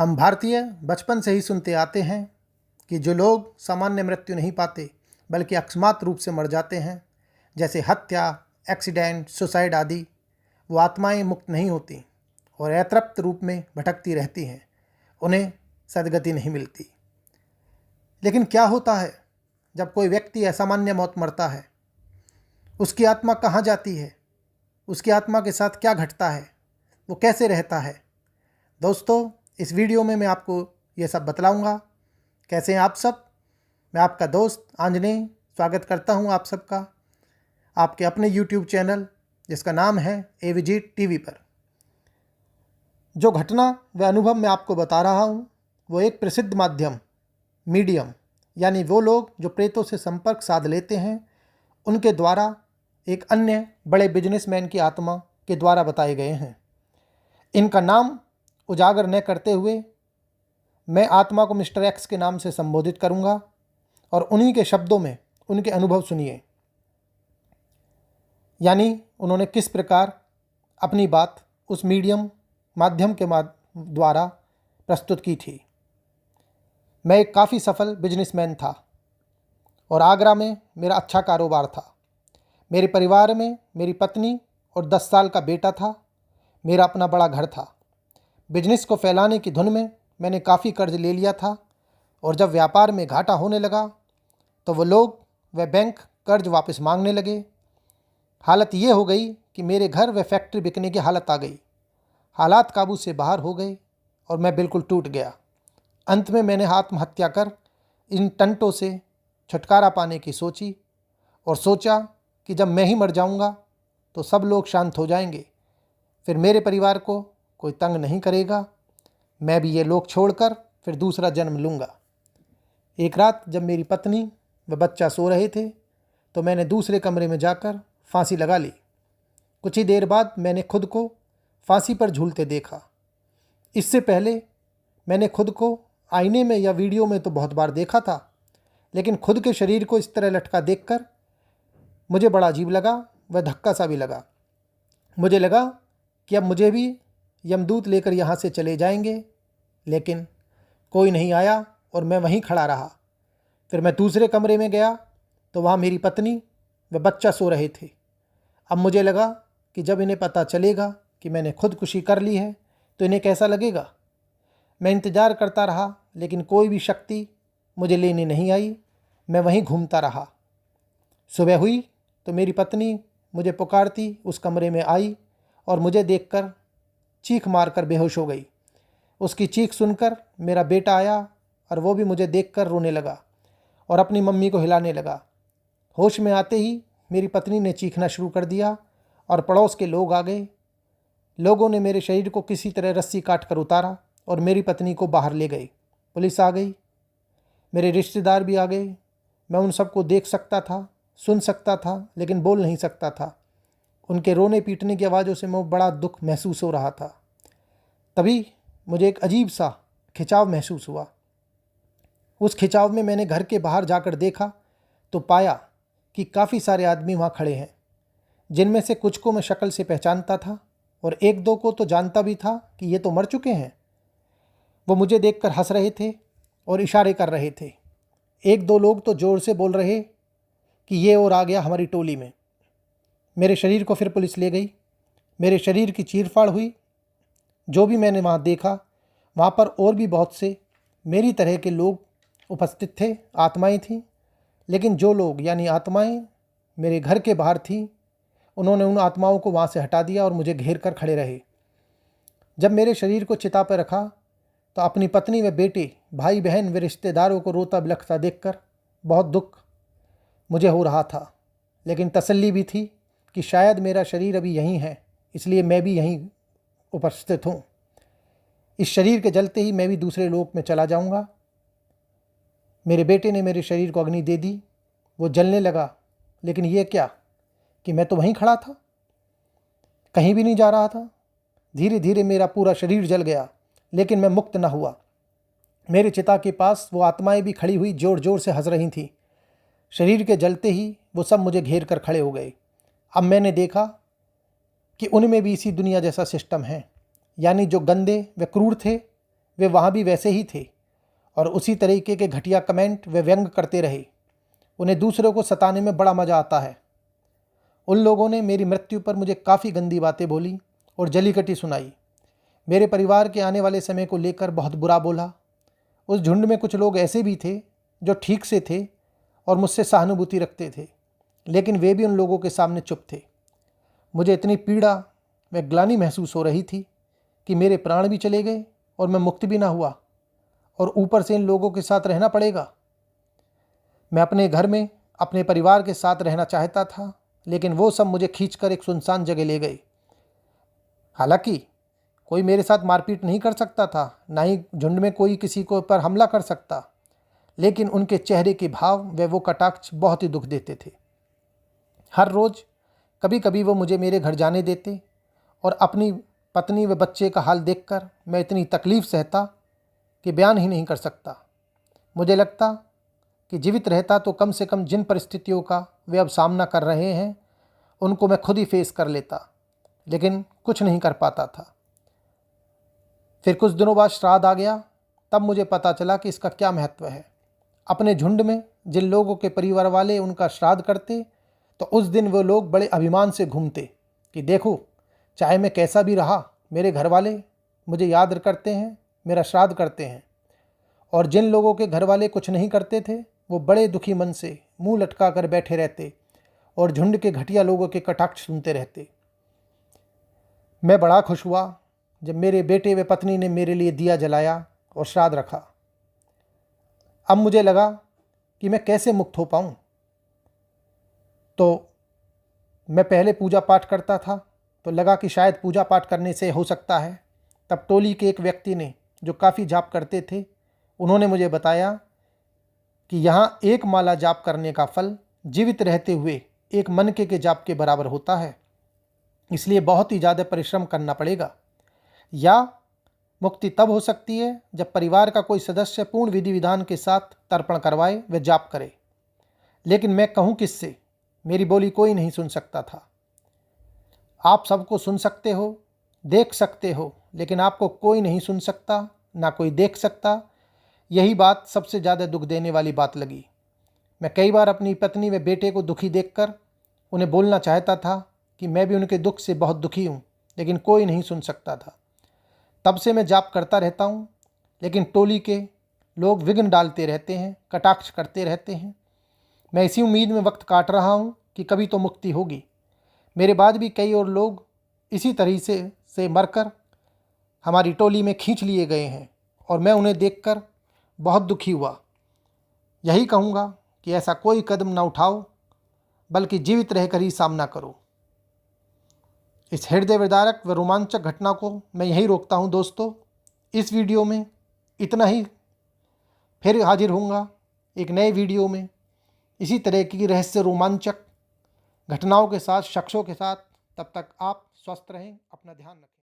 हम भारतीय बचपन से ही सुनते आते हैं कि जो लोग सामान्य मृत्यु नहीं पाते बल्कि अकस्मात रूप से मर जाते हैं, जैसे हत्या, एक्सीडेंट, सुसाइड आदि, वो आत्माएं मुक्त नहीं होती और अतृप्त रूप में भटकती रहती हैं। उन्हें सद्गति नहीं मिलती। लेकिन क्या होता है जब कोई व्यक्ति असामान्य मौत मरता है? उसकी आत्मा कहाँ जाती है? उसकी आत्मा के साथ क्या घटता है? वो कैसे रहता है? दोस्तों, इस वीडियो में मैं आपको ये सब बतलाऊंगा। कैसे हैं आप सब? मैं आपका दोस्त आंजनेय स्वागत करता हूं आप सबका आपके अपने YouTube चैनल जिसका नाम है AVG TV पर। जो घटना व अनुभव मैं आपको बता रहा हूं वो एक प्रसिद्ध माध्यम मीडियम यानी वो लोग जो प्रेतों से संपर्क साध लेते हैं उनके द्वारा एक अन्य बड़े बिजनेसमैन की आत्मा के द्वारा बताए गए हैं। इनका नाम उजागर न करते हुए मैं आत्मा को मिस्टर एक्स के नाम से संबोधित करूंगा और उन्हीं के शब्दों में उनके अनुभव सुनिए, यानी उन्होंने किस प्रकार अपनी बात उस मीडियम माध्यम के द्वारा प्रस्तुत की थी। मैं एक काफ़ी सफल बिजनेसमैन था और आगरा में मेरा अच्छा कारोबार था। मेरे परिवार में मेरी पत्नी और 10 साल का बेटा था। मेरा अपना बड़ा घर था। बिजनेस को फैलाने की धुन में मैंने काफ़ी कर्ज ले लिया था और जब व्यापार में घाटा होने लगा तो वो लोग व बैंक कर्ज वापस मांगने लगे। हालत ये हो गई कि मेरे घर व फैक्ट्री बिकने की हालत आ गई। हालात काबू से बाहर हो गए और मैं बिल्कुल टूट गया। अंत में मैंने आत्महत्या कर इन टंटों से छुटकारा पाने की सोची और सोचा कि जब मैं ही मर जाऊंगा तो सब लोग शांत हो जाएंगे, फिर मेरे परिवार को कोई तंग नहीं करेगा। मैं भी ये लोग छोड़कर फिर दूसरा जन्म लूँगा। एक रात जब मेरी पत्नी व बच्चा सो रहे थे तो मैंने दूसरे कमरे में जाकर फांसी लगा ली। कुछ ही देर बाद मैंने खुद को फांसी पर झूलते देखा। इससे पहले मैंने खुद को आईने में या वीडियो में तो बहुत बार देखा था, लेकिन खुद के शरीर को इस तरह लटका देखकर मुझे बड़ा अजीब लगा व धक्का सा भी लगा। मुझे लगा कि अब मुझे भी यमदूत लेकर यहाँ से चले जाएंगे, लेकिन कोई नहीं आया और मैं वहीं खड़ा रहा। फिर मैं दूसरे कमरे में गया तो वहाँ मेरी पत्नी व बच्चा सो रहे थे। अब मुझे लगा कि जब इन्हें पता चलेगा कि मैंने खुदकुशी कर ली है तो इन्हें कैसा लगेगा। मैं इंतज़ार करता रहा, लेकिन कोई भी शक्ति मुझे लेने नहीं आई। मैं वहीं घूमता रहा। सुबह हुई तो मेरी पत्नी मुझे पुकारती उस कमरे में आई और मुझे देखकर चीख मारकर बेहोश हो गई। उसकी चीख सुनकर मेरा बेटा आया और वो भी मुझे देखकर रोने लगा और अपनी मम्मी को हिलाने लगा। होश में आते ही मेरी पत्नी ने चीखना शुरू कर दिया और पड़ोस के लोग आ गए। लोगों ने मेरे शरीर को किसी तरह रस्सी काट कर उतारा और मेरी पत्नी को बाहर ले गए। पुलिस आ गई, मेरे रिश्तेदार भी आ गए। मैं उन सबको देख सकता था, सुन सकता था, लेकिन बोल नहीं सकता था। उनके रोने पीटने की आवाज़ों से मुझे बड़ा दुख महसूस हो रहा था। तभी मुझे एक अजीब सा खिंचाव महसूस हुआ। उस खिंचाव में मैंने घर के बाहर जाकर देखा तो पाया कि काफ़ी सारे आदमी वहाँ खड़े हैं, जिनमें से कुछ को मैं शक्ल से पहचानता था और एक दो को तो जानता भी था कि ये तो मर चुके हैं। वो मुझे देखकर हंस रहे थे और इशारे कर रहे थे। एक दो लोग तो ज़ोर से बोल रहे कि ये और आ गया हमारी टोली में। मेरे शरीर को फिर पुलिस ले गई। मेरे शरीर की चीरफाड़ हुई। जो भी मैंने वहाँ देखा, वहाँ पर और भी बहुत से मेरी तरह के लोग उपस्थित थे, आत्माएं थीं। लेकिन जो लोग यानी आत्माएं मेरे घर के बाहर थीं, उन्होंने उन आत्माओं को वहाँ से हटा दिया और मुझे घेर कर खड़े रहे। जब मेरे शरीर को चिता पर रखा तो अपनी पत्नी व बेटे, भाई बहन व रिश्तेदारों को रोता बिलखता देखकर बहुत दुख मुझे हो रहा था, लेकिन तसल्ली भी थी कि शायद मेरा शरीर अभी यहीं है, इसलिए मैं भी यहीं उपस्थित हूँ। इस शरीर के जलते ही मैं भी दूसरे लोक में चला जाऊँगा। मेरे बेटे ने मेरे शरीर को अग्नि दे दी। वो जलने लगा, लेकिन ये क्या कि मैं तो वहीं खड़ा था, कहीं भी नहीं जा रहा था। धीरे धीरे मेरा पूरा शरीर जल गया, लेकिन मैं मुक्त न हुआ। मेरे चिता के पास वो आत्माएं भी खड़ी हुई जोर जोर से हंस रही थीं। शरीर के जलते ही वो सब मुझे घेर कर खड़े हो गए। अब मैंने देखा कि उनमें भी इसी दुनिया जैसा सिस्टम है, यानी जो गंदे व क्रूर थे वे वहाँ भी वैसे ही थे और उसी तरीके के घटिया कमेंट वे व्यंग करते रहे। उन्हें दूसरों को सताने में बड़ा मज़ा आता है। उन लोगों ने मेरी मृत्यु पर मुझे काफ़ी गंदी बातें बोली और जलीकटी सुनाई। मेरे परिवार के आने वाले समय को लेकर बहुत बुरा बोला। उस झुंड में कुछ लोग ऐसे भी थे जो ठीक से थे और मुझसे सहानुभूति रखते थे, लेकिन वे भी उन लोगों के सामने चुप थे। मुझे इतनी पीड़ा व ग्लानि महसूस हो रही थी कि मेरे प्राण भी चले गए और मैं मुक्त भी ना हुआ, और ऊपर से इन लोगों के साथ रहना पड़ेगा। मैं अपने घर में अपने परिवार के साथ रहना चाहता था, लेकिन वो सब मुझे खींचकर एक सुनसान जगह ले गए। हालांकि कोई मेरे साथ मारपीट नहीं कर सकता था, ना ही झुंड में कोई किसी को पर हमला कर सकता, लेकिन उनके चेहरे के भाव व वो कटाक्ष बहुत ही दुख देते थे। हर रोज़ कभी कभी वो मुझे मेरे घर जाने देते और अपनी पत्नी व बच्चे का हाल देखकर मैं इतनी तकलीफ़ सहता कि बयान ही नहीं कर सकता। मुझे लगता कि जीवित रहता तो कम से कम जिन परिस्थितियों का वे अब सामना कर रहे हैं उनको मैं खुद ही फेस कर लेता, लेकिन कुछ नहीं कर पाता था। फिर कुछ दिनों बाद श्राद्ध आ गया। तब मुझे पता चला कि इसका क्या महत्व है। अपने झुंड में जिन लोगों के परिवार वाले उनका श्राद्ध करते तो उस दिन वो लोग बड़े अभिमान से घूमते कि देखो, चाहे मैं कैसा भी रहा, मेरे घर वाले मुझे याद करते हैं, मेरा श्राद्ध करते हैं। और जिन लोगों के घर वाले कुछ नहीं करते थे वो बड़े दुखी मन से मुंह लटका कर बैठे रहते और झुंड के घटिया लोगों के कटाक्ष सुनते रहते। मैं बड़ा खुश हुआ जब मेरे बेटे व पत्नी ने मेरे लिए दिया जलाया और श्राद्ध रखा। अब मुझे लगा कि मैं कैसे मुक्त हो पाऊँ। तो मैं पहले पूजा पाठ करता था, तो लगा कि शायद पूजा पाठ करने से हो सकता है। तब टोली के एक व्यक्ति ने, जो काफ़ी जाप करते थे, उन्होंने मुझे बताया कि यहाँ एक माला जाप करने का फल जीवित रहते हुए एक मनके के जाप के बराबर होता है, इसलिए बहुत ही ज़्यादा परिश्रम करना पड़ेगा। या मुक्ति तब हो सकती है जब परिवार का कोई सदस्य पूर्ण विधि विधान के साथ तर्पण करवाए व जाप करे। लेकिन मैं कहूँ किससे? मेरी बोली कोई नहीं सुन सकता था। आप सबको सुन सकते हो, देख सकते हो, लेकिन आपको कोई नहीं सुन सकता, ना कोई देख सकता। यही बात सबसे ज़्यादा दुख देने वाली बात लगी। मैं कई बार अपनी पत्नी व बेटे को दुखी देखकर उन्हें बोलना चाहता था कि मैं भी उनके दुख से बहुत दुखी हूँ, लेकिन कोई नहीं सुन सकता था। तब से मैं जाप करता रहता हूँ, लेकिन टोली के लोग विघ्न डालते रहते हैं, कटाक्ष करते रहते हैं। मैं इसी उम्मीद में वक्त काट रहा हूँ कि कभी तो मुक्ति होगी। मेरे बाद भी कई और लोग इसी तरीके से मरकर हमारी टोली में खींच लिए गए हैं और मैं उन्हें देखकर बहुत दुखी हुआ। यही कहूँगा कि ऐसा कोई कदम ना उठाओ, बल्कि जीवित रहकर ही सामना करो। इस हृदय विदारक व रोमांचक घटना को मैं यहीं रोकता हूँ दोस्तों। इस वीडियो में इतना ही। फिर हाजिर होऊंगा एक नए वीडियो में इसी तरह की रहस्य रोमांचक घटनाओं के साथ, शख्सों के साथ। तब तक आप स्वस्थ रहें, अपना ध्यान रखें।